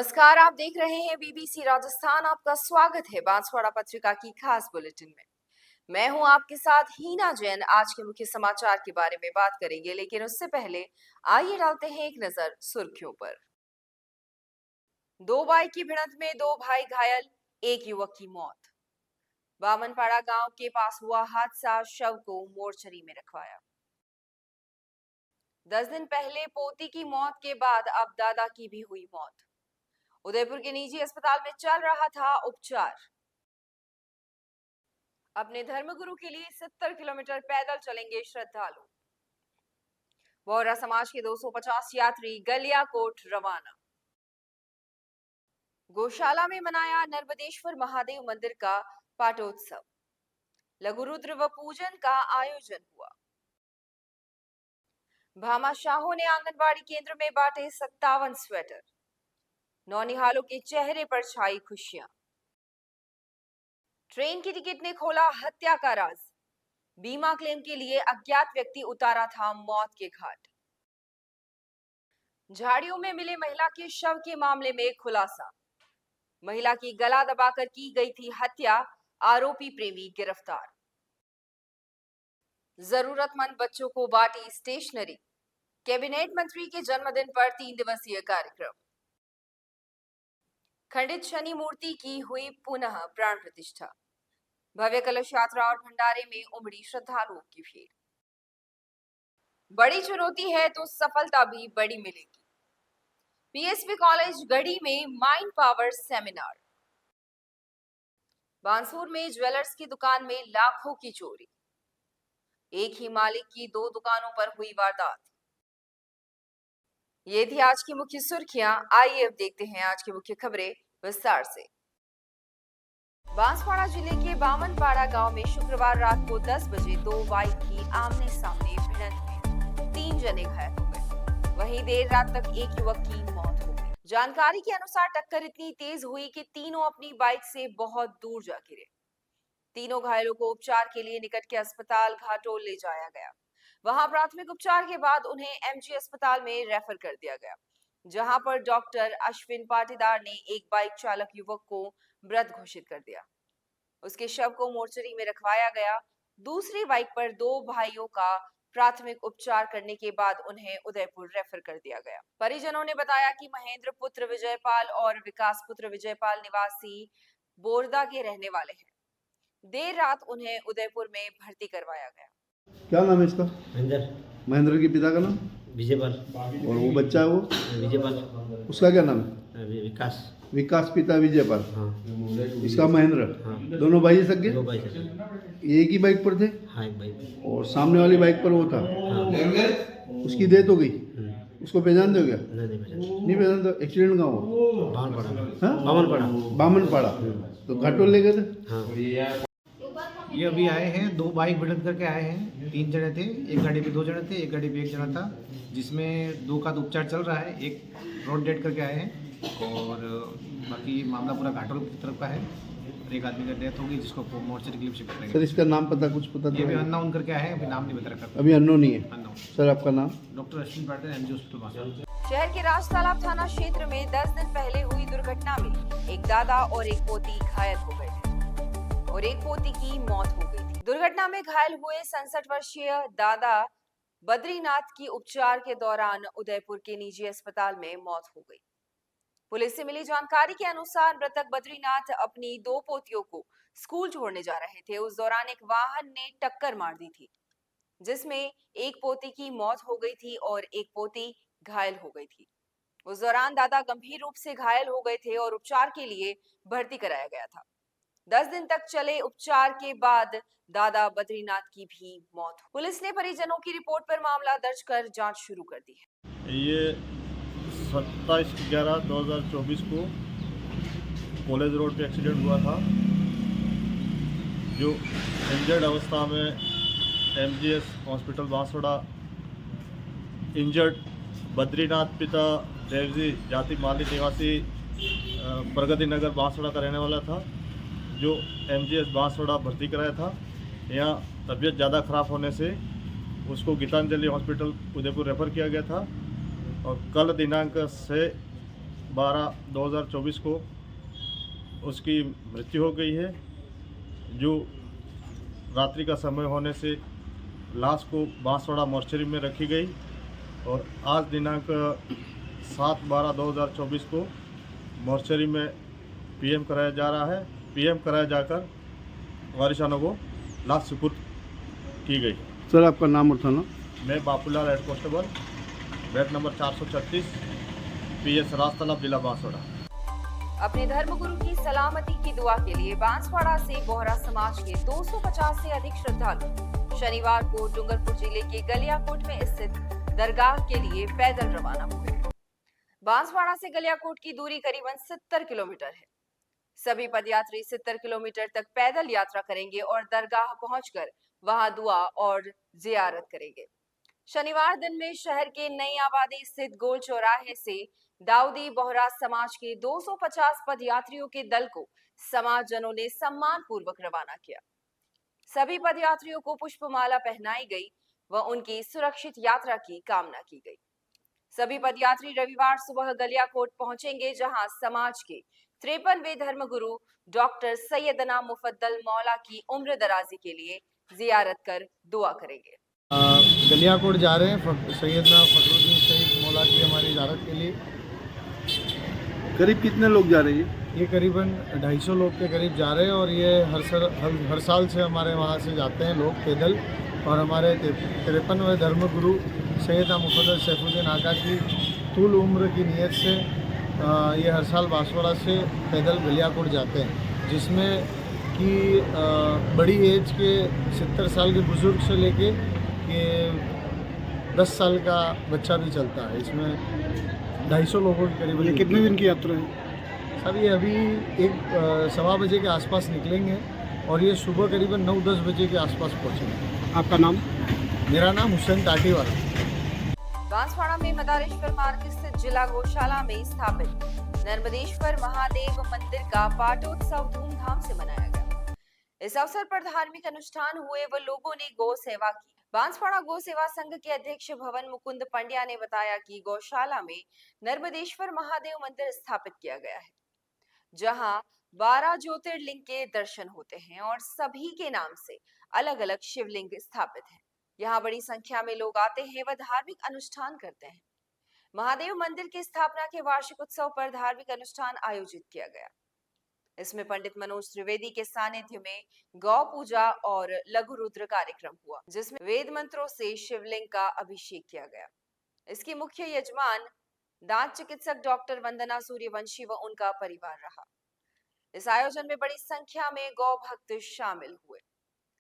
नमस्कार, आप देख रहे हैं बीबीसी राजस्थान। आपका स्वागत है बांसवाड़ा पत्रिका की खास बुलेटिन में। मैं हूं आपके साथ हीना जैन। आज के मुख्य समाचार के बारे में बात करेंगे, लेकिन उससे पहले आइए डालते हैं एक नजर सुर्खियों पर। दो बाइक की भिड़ंत में दो भाई घायल, एक युवक की मौत। बामनपाड़ा गांव के पास हुआ हादसा, शव को मोर्चरी में रखवाया। 10 दिन पहले पोती की मौत के बाद अब दादा की भी हुई मौत। उदयपुर के निजी अस्पताल में चल रहा था उपचार। अपने धर्मगुरु के लिए 70 किलोमीटर पैदल चलेंगे श्रद्धालु। बोहरा समाज के 250 यात्री गलियाकोट रवाना। गौशाला में मनाया नर्मदेश्वर महादेव मंदिर का पाटोत्सव। लघुरुद्र व पूजन का आयोजन हुआ। भामाशाहों ने आंगनबाड़ी केंद्र में बांटे 57 स्वेटर। नौनिहालों के चेहरे पर छाई खुशियां। ट्रेन की टिकट ने खोला हत्या का राज। बीमा क्लेम के लिए अज्ञात व्यक्ति उतारा था मौत के घाट। झाड़ियों में मिले महिला के शव के मामले में खुलासा। महिला की गला दबाकर की गई थी हत्या, आरोपी प्रेमी गिरफ्तार। जरूरतमंद बच्चों को बांटी स्टेशनरी। कैबिनेट मंत्री के जन्मदिन पर 3 दिवसीय कार्यक्रम। खंडित शनि मूर्ति की हुई पुनः प्राण प्रतिष्ठा। भव्य कलश यात्रा और भंडारे में उमड़ी श्रद्धालुओं की भीड़। बड़ी चुनौती है तो सफलता भी बड़ी मिलेगी। पीएसपी कॉलेज गढ़ी में माइंड पावर सेमिनार। बांसुर में ज्वेलर्स की दुकान में लाखों की चोरी। एक ही मालिक की 2 दुकानों पर हुई वारदात। ये थी आज की मुख्य सुर्खियां। आइए अब देखते हैं आज की मुख्य खबरें विस्तार से। बांसवाड़ा जिले के बामनपाड़ा गांव में शुक्रवार रात को 10 बजे 2 बाइक की आमने सामने भिड़ंत में 3 जने घायल हो गए। वहीं देर रात तक एक युवक की मौत हो गई। जानकारी के अनुसार टक्कर इतनी तेज हुई कि तीनों अपनी बाइक से बहुत दूर जा गिरे। तीनों घायलों को उपचार के लिए निकट के अस्पताल घाटोल ले जाया गया। वहां प्राथमिक उपचार के बाद उन्हें एमजी अस्पताल में रेफर कर दिया गया, जहां पर डॉक्टर अश्विन पाटीदार ने एक बाइक चालक युवक को मृत घोषित कर दिया। उसके शव को मोर्चरी में रखवाया गया। दूसरी बाइक पर 2 भाइयों का प्राथमिक उपचार करने के बाद उन्हें उदयपुर रेफर कर दिया गया। परिजनों ने बताया कि महेंद्र पुत्र विजयपाल और विकास पुत्र विजयपाल निवासी बोरदा के रहने वाले हैं। देर रात उन्हें उदयपुर में भर्ती करवाया गया। क्या नाम है इसका? महेंद्र। महेंद्र के पिता का नाम? विजयपाल। और वो बच्चा है वो? विजयपाल। उसका क्या नाम है? विकास। विकास पिता विजयपाल। हाँ। इसका महेंद्र। हाँ। दोनों भाई सगे? 2 भाई सगे। एक ही बाइक पर थे? हाँ, एक बाइक। और सामने वाली बाइक पर वो था? हाँ। उसकी डेथ हो गई? उसको पहचान दो क्या? नहीं पहचान। तो एक्सीडेंट कहाँ हुआ? बामनपाड़ा। बामनपाड़ा। तो घाटोल ले गए थे? हाँ। ये अभी आए हैं, 2 बाइक भिड़ंत करके आए हैं। 3 जने थे, एक गाड़ी पे 2 जने थे, एक गाड़ी पे 1 जना था, जिसमें 2 का तो उपचार चल रहा है। एक रोड डेड करके आए हैं और बाकी मामला पूरा घाटोल की तरफ का है। और एक आदमी का डेथ होगी, जिसको मोर्चरी के लिए शिफ्ट करेंगे। सर इसका नाम पता कुछ पता? ये भी अननोन करके आए हैं, अभी नाम नहीं बता रखा। अभी अननोन नहीं है? अननोन। सर आपका नाम? Doctor Ashwin Patil, MG hospital Banswara. शहर के राजतालाब थाना क्षेत्र में 10 दिन पहले हुई दुर्घटना में एक दादा और एक पोती घायल हो गए थे और एक पोती की मौत हो गई थी। दुर्घटना में घायल हुए 67 वर्षीय दादा बद्रीनाथ की उपचार के दौरान उदयपुर के निजी अस्पताल में मौत हो गई। पुलिस से मिली जानकारी के अनुसार मृतक बद्रीनाथ अपनी 2 पोतियों को स्कूल छोड़ने जा रहे थे। उस दौरान एक वाहन ने टक्कर मार दी थी, जिसमें एक पोती की मौत हो गई थी और एक पोती घायल हो गई थी। उस दौरान दादा गंभीर रूप से घायल हो गए थे और उपचार के लिए भर्ती कराया गया था। 10 दिन तक चले उपचार के बाद दादा बद्रीनाथ की भी मौत हुई। पुलिस ने परिजनों की रिपोर्ट पर मामला दर्ज कर जांच शुरू कर दी है। ये 27/11/2024 को कॉलेज रोड पे एक्सीडेंट हुआ था, जो इंजर्ड अवस्था में MGS hospital Banswara injured Badrinath पिता देवजी जाति माली निवासी प्रगति नगर बांसवाड़ा का रहने वाला था, जो एमजीएस बांसवाड़ा भर्ती कराया था। यहाँ तबीयत ज़्यादा ख़राब होने से उसको गीतांजलि हॉस्पिटल उदयपुर रेफ़र किया गया था और कल दिनांक 6 7/12/2024 को उसकी मृत्यु हो गई है, जो रात्रि का समय होने से लाश को बांसवाड़ा मोर्चरी में रखी गई और आज दिनांक 7/12/2024 को मोर्चरी में पीएम कराया जा रहा है। पीएम कराया जाकर वारिसानों को लाश सुपुर्द की गई। सर आपका नाम और थाना? मैं Bapulal head constable, bat number 436, PS राज तालाब, जिला बांसवाड़ा। अपने धर्मगुरु की सलामती की दुआ के लिए बांसवाड़ा से बोहरा समाज के 250 से अधिक श्रद्धालु शनिवार को डूंगरपुर जिले के गलियाकोट में स्थित दरगाह के लिए पैदल रवाना हुए। बांसवाड़ा से गलियाकोट की दूरी करीबन 70 किलोमीटर है। सभी पदयात्री 70 किलोमीटर तक पैदल यात्रा करेंगे और दरगाह पहुंचकर वहां दुआ और जियारत करेंगे। शनिवार दिन में शहर के नई आबादी स्थित गोल चौराहे से दाऊदी बोहरा समाज के 250 पदयात्रियों के दल को समाजजनों ने सम्मान पूर्वक रवाना किया। सभी पदयात्रियों को पुष्पमाला पहनाई गई व उनकी सुरक्षित यात्रा की कामना की गई। सभी पदयात्री रविवार सुबह गलियाकोट पहुंचेंगे, जहां समाज के 53वें धर्मगुरु डॉक्टर सैयदना मुफद्दल मौला की उम्र दराजी के लिए जियारत कर दुआ करेंगे। गलियाकोट जा रहे हैं सैयदना फखरुद्दीन शहीद मौला की हमारी ज़ियारत के लिए। करीब कितने लोग जा रहे हैं? ये करीबन 250 लोग के करीब जा रहे हैं और ये हर साल से हमारे वहाँ से जाते हैं लोग पैदल। और हमारे 53वें धर्मगुरु सैयदना मुफद्दल सैफुद्दीन आका की तूल उम्र की नीयत से ये हर साल बांसवाड़ा से पैदल गलियाकोट जाते हैं, जिसमें कि बड़ी एज के 70 साल के बुज़ुर्ग से लेके कि 10 साल का बच्चा भी चलता है। इसमें 250 लोगों के करीब। ये कितने दिन की यात्रा है? सर ये अभी 1-1:15 बजे के आसपास निकलेंगे और ये सुबह करीबन 9-10 बजे के आसपास पहुँचेंगे। आपका नाम? मेरा नाम हुसैन टाटीवाला। बांसवाड़ा में मदारेश्वर मार्ग स्थित जिला गौशाला में स्थापित नर्मदेश्वर महादेव मंदिर का पाटोत्सव धूमधाम से मनाया गया। इस अवसर पर धार्मिक अनुष्ठान हुए व लोगों ने गौ सेवा की। बांसवाड़ा गौ सेवा संघ के अध्यक्ष भवन मुकुंद पंड्या ने बताया कि गौशाला में नर्मदेश्वर महादेव मंदिर स्थापित किया गया है, जहां 12 ज्योतिर्लिंग के दर्शन होते हैं और सभी के नाम से अलग अलग शिवलिंग स्थापित हैं। यहाँ बड़ी संख्या में लोग आते हैं व धार्मिक अनुष्ठान करते हैं। महादेव मंदिर की स्थापना के वार्षिक उत्सव पर धार्मिक अनुष्ठान आयोजित किया गया। इसमें पंडित मनोज त्रिवेदी के सानिध्य में गौ पूजा और लघु रुद्र कार्यक्रम हुआ, जिसमें वेद मंत्रों से शिवलिंग का अभिषेक किया गया। इसकी मुख्य यजमान दांत चिकित्सक डॉक्टर वंदना सूर्यवंशी व उनका परिवार रहा। इस आयोजन में बड़ी संख्या में गौ भक्त शामिल हुए।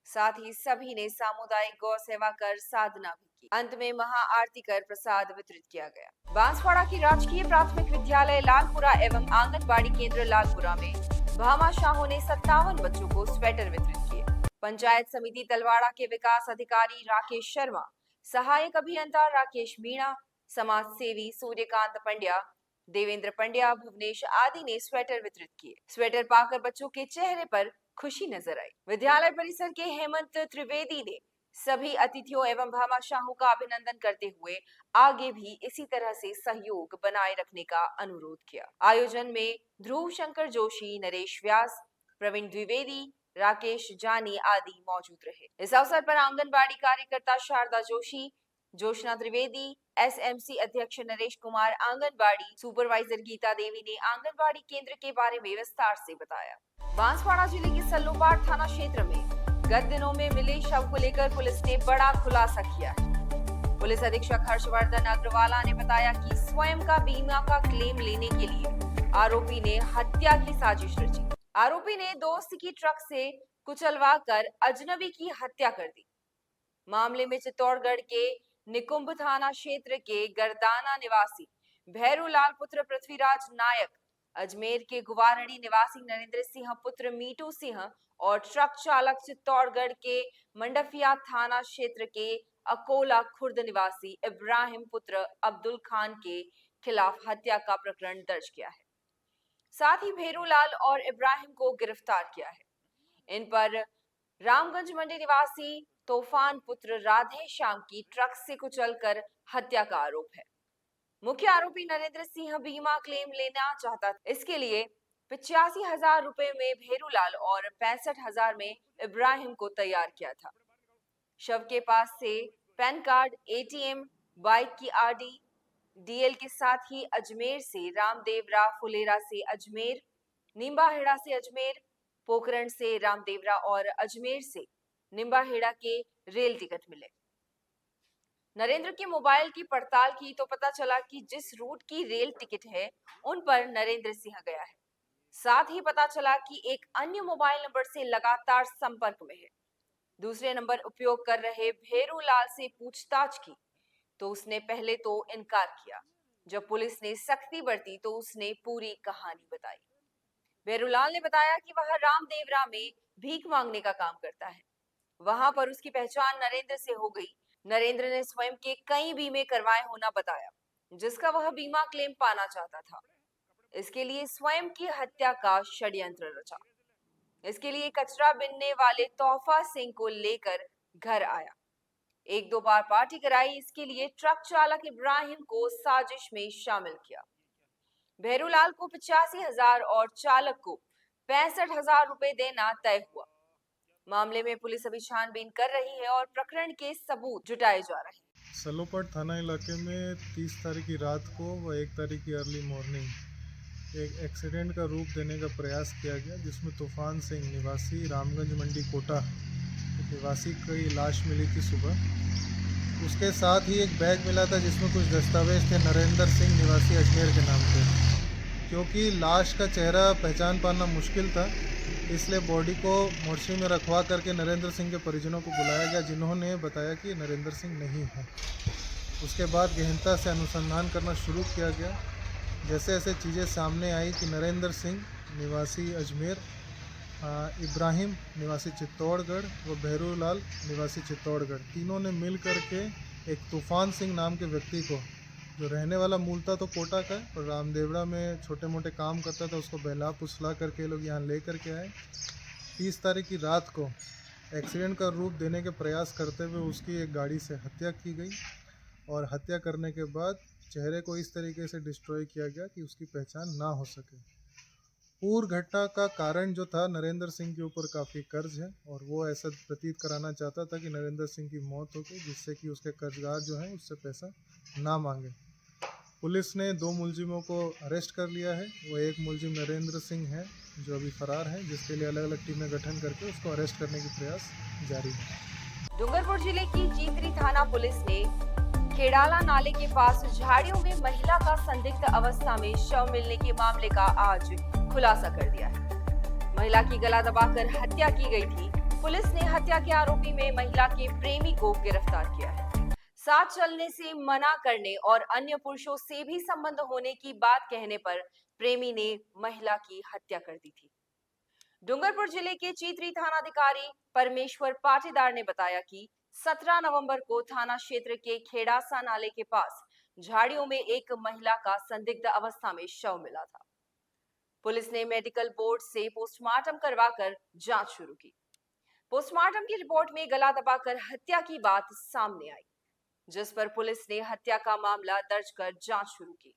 साथ ही सभी ने सामुदायिक गौ सेवा कर साधना भी की। अंत में महाआरती कर प्रसाद वितरित किया गया। बांसवाड़ा की राजकीय प्राथमिक विद्यालय लालपुरा एवं आंगनबाड़ी केंद्र लालपुरा में भामा शाहों ने 57 बच्चों को स्वेटर वितरित किए। पंचायत समिति तलवाड़ा के विकास अधिकारी राकेश शर्मा, सहायक अभियंता राकेश मीणा, समाज सेवी सूर्यकांत पंड्या, देवेंद्र पंड्या, भुवनेश आदि ने स्वेटर वितरित किए। स्वेटर पाकर बच्चों के चेहरे पर खुशी नजर आई। विद्यालय परिसर के हेमंत त्रिवेदी ने सभी अतिथियों एवं भामा शाहों का अभिनंदन करते हुए आगे भी इसी तरह से सहयोग बनाए रखने का अनुरोध किया। आयोजन में ध्रुव शंकर जोशी, नरेश व्यास, प्रवीण द्विवेदी, राकेश जानी आदि मौजूद रहे। इस अवसर पर आंगनबाड़ी कार्यकर्ता शारदा जोशी, जोशना त्रिवेदी, SMC अध्यक्ष नरेश कुमार, आंगनबाड़ी सुपरवाइजर गीता देवी ने आंगनबाड़ी केंद्र के बारे में विस्तार से बताया। बांसवाड़ा जिले के सल्लूपाड़ थाना क्षेत्र में गत दिनों में मिले शव को लेकर पुलिस ने बड़ा खुलासा किया है। पुलिस अधीक्षक हर्षवर्धन अग्रवाला ने बताया कि स्वयं का बीमा का क्लेम लेने के लिए आरोपी ने हत्या की साजिश रची। आरोपी ने दोस्त की ट्रक से कुचलवा कर अजनबी की हत्या कर दी। मामले में चित्तौड़गढ़ के निकुंभ थाना क्षेत्र के गरदाना निवासी भैरूलाल पुत्र पृथ्वीराज नायक, अजमेर के गुवारणी निवासी नरेंद्र सिंह पुत्र मीटू सिंह और ट्रक चालक चित्तौड़गढ़ के मंडफिया थाना क्षेत्र के अकोला खुर्द निवासी इब्राहिम पुत्र अब्दुल खान के खिलाफ हत्या का प्रकरण दर्ज किया है। साथ ही भैरूलाल और इब्राहिम को गिरफ्तार किया है। इन पर रामगंज मंडी निवासी तूफान पुत्र राधे श्याम की ट्रक से कुचलकर हत्या का आरोप है। मुख्य आरोपी नरेंद्र सिंह बीमा क्लेम लेना चाहता था। इसके लिए 85,000 रुपए में भेरूलाल और 65,000 में इब्राहिम को तैयार किया था। शव के पास से पैन कार्ड, एटीएम, बाइक की आरडी, डीएल के साथ ही अजमेर से रामदेवरा, फुलेरा से अजमेर, निम्बाहेड़ा से अजमेर, पोखरण से रामदेवरा और अजमेर से निम्बाहेड़ा के रेल टिकट मिले। नरेंद्र के मोबाइल की पड़ताल की तो पता चला कि जिस रूट की रेल टिकट है उन पर नरेंद्र सिंह गया है। साथ ही पता चला कि एक अन्य मोबाइल नंबर से लगातार संपर्क में है। दूसरे नंबर उपयोग कर रहे भेरूलाल से पूछताछ की तो उसने पहले तो इनकार किया। जब पुलिस ने सख्ती बरती तो उसने पूरी कहानी बताई। भेरूलाल ने बताया कि वह रामदेवरा में भीख मांगने का काम करता है। वहां पर उसकी पहचान नरेंद्र से हो गई। नरेंद्र ने स्वयं के कई बीमे करवाए होना बताया, जिसका वह बीमा क्लेम पाना चाहता था। इसके लिए स्वयं की हत्या का षड्यंत्र रचा। इसके लिए कचरा बिनने वाले तोहफा सिंह को लेकर घर आया। 1-2 बार पार्टी कराई। इसके लिए ट्रक चालक इब्राहिम को साजिश में शामिल किया। भेरूलाल को 85,000 और चालक को 65,000 रुपए देना तय हुआ। मामले में पुलिस अभी छानबीन कर रही है और प्रकरण के सबूत जुटाए जा रहे हैं। सलोपट थाना इलाके में 30 तारीख की रात को व 1 तारीख की अर्ली मॉर्निंग एक एक्सीडेंट का रूप देने का प्रयास किया गया, जिसमें तूफान सिंह निवासी रामगंज मंडी कोटा निवासी की लाश मिली थी सुबह। उसके साथ ही एक बैग मिला था जिसमें कुछ दस्तावेज थे नरेंद्र सिंह निवासी अजमेर के नाम पे। क्योंकि लाश का चेहरा पहचान पाना मुश्किल था, इसलिए बॉडी को मोर्चरी में रखवा करके नरेंद्र सिंह के परिजनों को बुलाया गया, जिन्होंने बताया कि नरेंद्र सिंह नहीं है। उसके बाद गहनता से अनुसंधान करना शुरू किया गया। जैसे जैसे चीज़ें सामने आई कि नरेंद्र सिंह निवासी अजमेर, इब्राहिम निवासी चित्तौड़गढ़ व भेरूलाल निवासी चित्तौड़गढ़, तीनों ने मिल करके एक तूफान सिंह नाम के व्यक्ति को, जो रहने वाला मूलतः तो कोटा का है और रामदेवरा में छोटे मोटे काम करता था, उसको बहला फुसला करके लोग यहाँ ले करके आए। 30 तारीख की रात को एक्सीडेंट का रूप देने के प्रयास करते हुए उसकी एक गाड़ी से हत्या की गई और हत्या करने के बाद चेहरे को इस तरीके से डिस्ट्रॉय किया गया कि उसकी पहचान ना हो सके। पूर्व घटना का कारण जो था, नरेंद्र सिंह के ऊपर काफ़ी कर्ज है और वो ऐसा प्रतीत कराना चाहता था कि नरेंद्र सिंह की मौत हो गई, जिससे कि उसके कर्जदार जो हैं उससे पैसा ना मांगे। पुलिस ने 2 मुलजिमों को अरेस्ट कर लिया है। वो एक मुलजिम नरेंद्र सिंह है जो अभी फरार है, जिसके लिए अलग अलग टीमें गठन करके उसको अरेस्ट करने की प्रयास जारी है। डूंगरपुर जिले की चीतरी थाना पुलिस ने खेड़ाला नाले के पास झाड़ियों में महिला का संदिग्ध अवस्था में शव मिलने के मामले का आज खुलासा कर दिया है। महिला की गला दबाकर हत्या की गई थी। पुलिस ने हत्या के आरोपी में महिला के प्रेमी को गिरफ्तार किया है। साथ चलने से मना करने और अन्य पुरुषों से भी संबंध होने की बात कहने पर प्रेमी ने महिला की हत्या कर दी थी। डूंगरपुर जिले के चीतरी थानाधिकारी परमेश्वर पाटीदार ने बताया कि 17 नवंबर को थाना क्षेत्र के खेड़ासा नाले के पास झाड़ियों में एक महिला का संदिग्ध अवस्था में शव मिला था। पुलिस ने मेडिकल बोर्ड से पोस्टमार्टम करवाकर जांच शुरू की। पोस्टमार्टम की रिपोर्ट में गला दबाकर हत्या की बात सामने आई, जिस पर पुलिस ने हत्या का मामला दर्ज कर जांच शुरू की।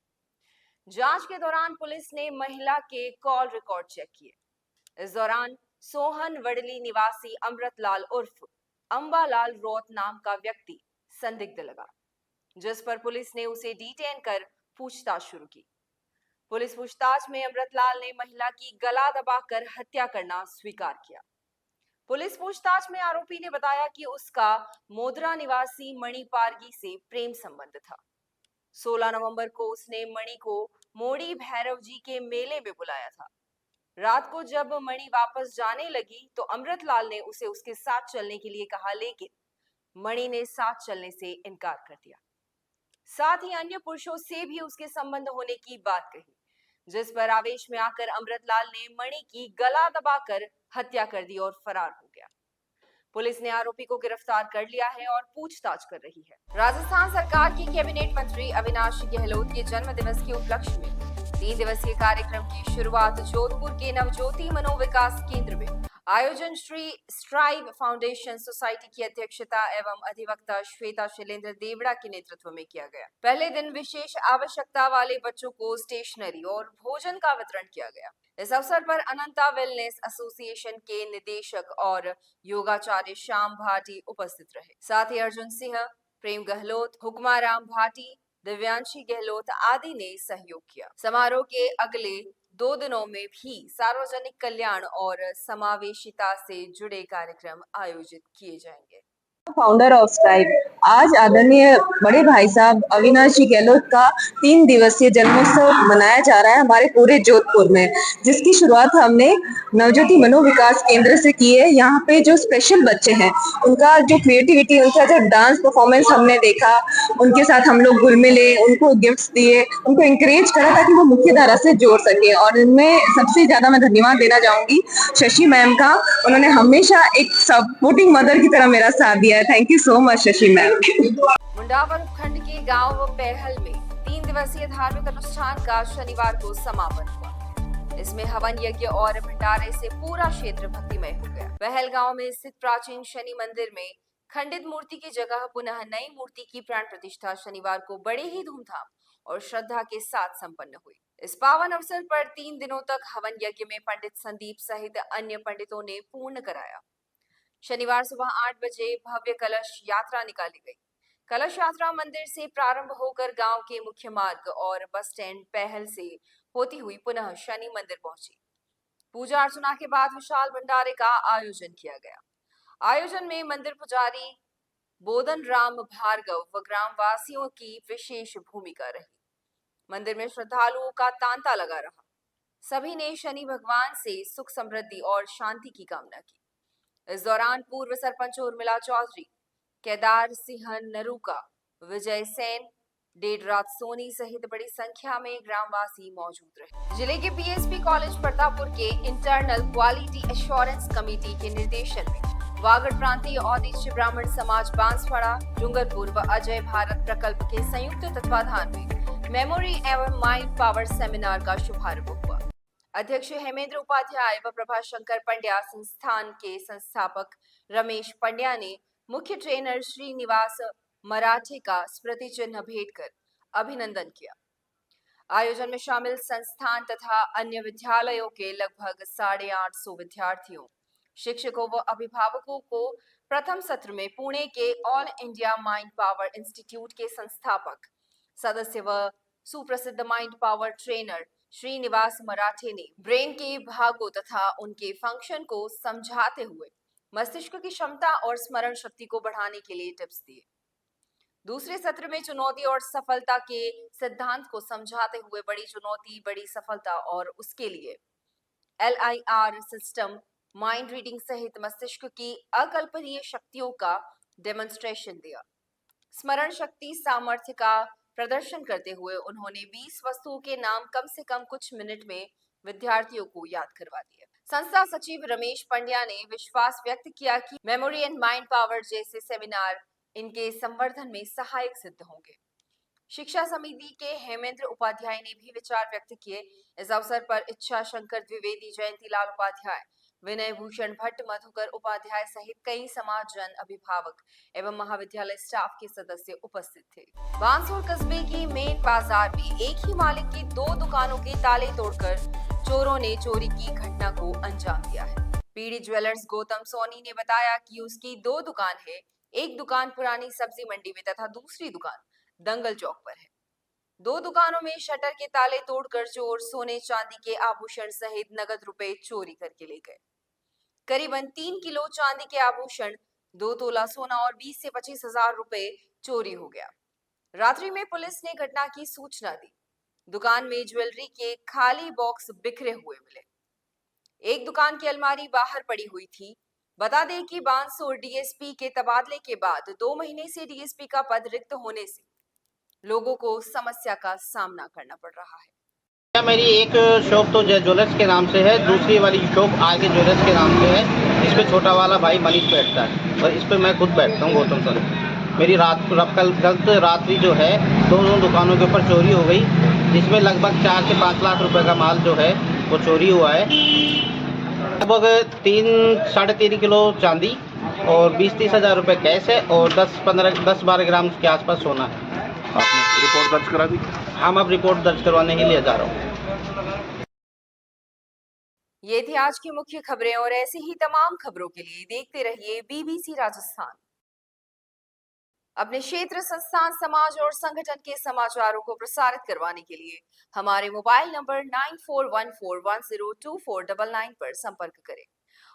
जांच के दौरान पुलिस ने महिला के कॉल रिकॉर्ड चेक किए। इस दौरान सोहन वडली निवासी अमृतलाल उर्फ अंबालाल रोत नाम का व्यक्ति संदिग्ध लगा, जिस पर पुलिस ने उसे डिटेन कर पूछताछ शुरू की। पुलिस पूछताछ में अमृतलाल ने महिला की गला दबाकर हत्या करना स्वीकार किया। पुलिस पूछताछ में आरोपी ने बताया कि उसका मोदरा निवासी मणि पारगी से प्रेम संबंध था। 16 नवंबर को उसने मणि को मोड़ी भैरव जी के मेले में बुलाया था। रात को जब मणि वापस जाने लगी तो अमृतलाल ने उसे उसके साथ चलने के लिए कहा, लेकिन मणि ने साथ चलने से इनकार कर दिया। साथ ही अन्य पुरुषों से भी उसके संबंध होने की बात कही, जिस पर आवेश में आकर अमृतलाल ने मणि की गला दबाकर हत्या कर दी और फरार हो गया। पुलिस ने आरोपी को गिरफ्तार कर लिया है और पूछताछ कर रही है। राजस्थान सरकार के कैबिनेट मंत्री अविनाश गहलोत के जन्म दिवस के उपलक्ष्य में 3 दिवसीय कार्यक्रम की शुरुआत जोधपुर के नवज्योति मनोविकास केंद्र में आयोजन श्री स्ट्राइव फाउंडेशन सोसाइटी की अध्यक्षता एवं अधिवक्ता श्वेता शैलेंद्र देवड़ा के नेतृत्व में किया गया। पहले दिन विशेष आवश्यकता वाले बच्चों को स्टेशनरी और भोजन का वितरण किया गया। इस अवसर पर अनंता वेलनेस एसोसिएशन के निदेशक और योगाचार्य श्याम भाटी उपस्थित रहे। साथ ही अर्जुन सिंह, प्रेम गहलोत, हुक्माराम भाटी, दिव्यांशी गहलोत आदि ने सहयोग किया। समारोह के अगले 2 दिनों में भी सार्वजनिक कल्याण और समावेशिता से जुड़े कार्यक्रम आयोजित किए जाएंगे। फाउंडर ऑफ स्ट्राइव, आज आदरणीय बड़े भाई साहब अविनाश जी गहलोत का 3 दिवसीय जन्मोत्सव मनाया जा रहा है हमारे पूरे जोधपुर में, जिसकी शुरुआत हमने नवज्योति मनोविकास केंद्र से की है। यहाँ पे जो स्पेशल बच्चे हैं उनका जो क्रिएटिविटी, उनका जो डांस परफॉर्मेंस हमने देखा, उनके साथ हम लोग घुल मिले, उनको गिफ्ट्स दिए, उनको इंकरेज करा ताकि वो मुख्य धारा से जोड़ सके। और इनमें सबसे ज्यादा मैं धन्यवाद देना चाहूंगी शशि मैम का। उन्होंने हमेशा एक सपोर्टिंग मदर की तरह मेरा साथ दिया है। Thank you so much Shashi ma'am. Mundawar उपखंड के गांव पहल में 3 दिवसीय धार्मिक अनुष्ठान का शनिवार को समापन हुआ। इसमें हवन यज्ञ और भंडारे से पूरा क्षेत्र भक्तिमय हो गया। पहल गांव में स्थित प्राचीन शनि मंदिर में खंडित मूर्ति की जगह पुनः नई मूर्ति की प्राण प्रतिष्ठा शनिवार को बड़े ही धूमधाम और श्रद्धा के साथ संपन्न हुई। इस पावन अवसर पर 3 दिनों तक हवन यज्ञ में पंडित संदीप सहित अन्य पंडितों ने पूर्ण कराया। शनिवार सुबह 8 बजे भव्य कलश यात्रा निकाली गई। कलश यात्रा मंदिर से प्रारंभ होकर गांव के मुख्य मार्ग और बस स्टैंड पहल से होती हुई पुनः शनि मंदिर पहुंची। पूजा अर्चना के बाद विशाल भंडारे का आयोजन किया गया। आयोजन में मंदिर पुजारी बोधन राम भार्गव व ग्रामवासियों की विशेष भूमिका रही। मंदिर में श्रद्धालुओं का तांता लगा रहा। सभी ने शनि भगवान से सुख समृद्धि और शांति की कामना की। इस दौरान पूर्व सरपंच उर्मिला चौधरी, केदार सिंह नरूका, विजय सेन, डेडराज सोनी सहित बड़ी संख्या में ग्रामवासी मौजूद रहे। जिले के पीएसपी कॉलेज प्रतापपुर के इंटरनल क्वालिटी एश्योरेंस कमेटी के निर्देशन में वागड़ प्रांतीय औदिच्य ब्राह्मण समाज बांसवाड़ा, डूंगरपुर व अजय भारत प्रकल्प के संयुक्त तत्वाधान में मेमोरी एवं माइंड पावर सेमिनार का शुभारंभ हुआ। अध्यक्ष हेमेंद्र उपाध्याय व प्रभा शंकर पंड्या, संस्थान के संस्थापक रमेश पंड्या ने मुख्य ट्रेनर श्रीनिवास मराठे का स्मृति चिन्ह भेंट कर अभिनंदन किया। आयोजन में शामिल संस्थान तथा अन्य विद्यालयों के लगभग 850 विद्यार्थियों, शिक्षकों व अभिभावकों को प्रथम सत्र में पुणे के all India mind power institute के संस्थापक सदस्य व सुप्रसिद्ध माइंड पावर ट्रेनर श्रीनिवास मराठे ने ब्रेन के भागों तथा उनके फंक्शन को समझाते हुए मस्तिष्क की क्षमता और स्मरण शक्ति को बढ़ाने के लिए टिप्स दिए। दूसरे सत्र में चुनौती और सफलता के सिद्धांत को समझाते हुए बड़ी चुनौती, बड़ी सफलता और उसके लिए LIR सिस्टम, माइंड रीडिंग सहित मस्तिष्क की अकल्पनीय शक्तियों का डेमोन्स्ट्रेशन दिया। स्मरण शक्ति सामर्थ्य का प्रदर्शन करते हुए उन्होंने 20 वस्तुओं के नाम कम से कम कुछ मिनट में विद्यार्थियों को याद करवा दिए। संस्था सचिव रमेश पंड्या ने विश्वास व्यक्त किया कि मेमोरी एंड माइंड पावर जैसे सेमिनार इनके संवर्धन में सहायक सिद्ध होंगे। शिक्षा समिति के हेमेंद्र उपाध्याय ने भी विचार व्यक्त किए। इस अवसर पर इच्छा शंकर द्विवेदी, जयंतीलाल उपाध्याय, विनय भूषण भट्ट, मधुकर उपाध्याय सहित कई समाजजन, अभिभावक एवं महाविद्यालय स्टाफ के सदस्य उपस्थित थे। बांसुर कस्बे की मेन बाजार में एक ही मालिक की 2 दुकानों के ताले तोड़कर चोरों ने चोरी की घटना को अंजाम दिया है। पीडी ज्वेलर्स गौतम सोनी ने बताया कि उसकी 2 दुकान है। एक दुकान पुरानी सब्जी मंडी में तथा दूसरी दुकान दंगल चौक पर है। 2 दुकानों में शटर के ताले तोड़कर चोर सोने चांदी के आभूषण सहित नगद रुपए चोरी करके ले गए। करीबन 3 किलो चांदी के आभूषण, 2 तोला सोना और 20 से 25 हजार रुपए चोरी हो गया। रात्रि में पुलिस ने घटना की सूचना दी। दुकान में ज्वेलरी के खाली बॉक्स बिखरे हुए मिले। एक दुकान की अलमारी बाहर पड़ी हुई थी। बता दें कि बांसुर डीएसपी के तबादले के बाद 2 महीने से डीएसपी का पद रिक्त होने से लोगों को समस्या का सामना करना पड़ रहा है। मेरी एक शॉप तो ज्वेलर्स के नाम से है, दूसरी वाली शॉप आगे ज्वेलर्स के नाम से है। इस पे छोटा वाला भाई मनीष बैठता है और इस पे मैं खुद बैठता हूँ, गौतम सर। मेरी कल रात्रि जो है दोनों दुकानों के ऊपर चोरी हो गई, जिसमें लगभग 4 से 5 लाख रुपए का माल जो है वो चोरी हुआ है। लगभग 3-3.5 किलो चांदी और 20-30 हज़ार रुपये कैश है और 10-12 ग्राम के आसपास सोना है। आपने रिपोर्ट दर्ज करा दी? हम अब रिपोर्ट दर्ज करवाने के लिए जा रहा हूँ। ये थी आज की मुख्य खबरें और ऐसी ही तमाम खबरों के लिए देखते रहिए BBC राजस्थान। अपने क्षेत्र, संस्थान, समाज और संगठन के समाचारों को प्रसारित करवाने के लिए हमारे मोबाइल नंबर 9414102499 पर संपर्क करें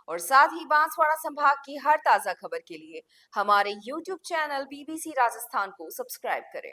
और साथ ही बांसवाड़ा संभाग की हर ताजा खबर के लिए हमारे YouTube चैनल BBC राजस्थान को सब्सक्राइब करें।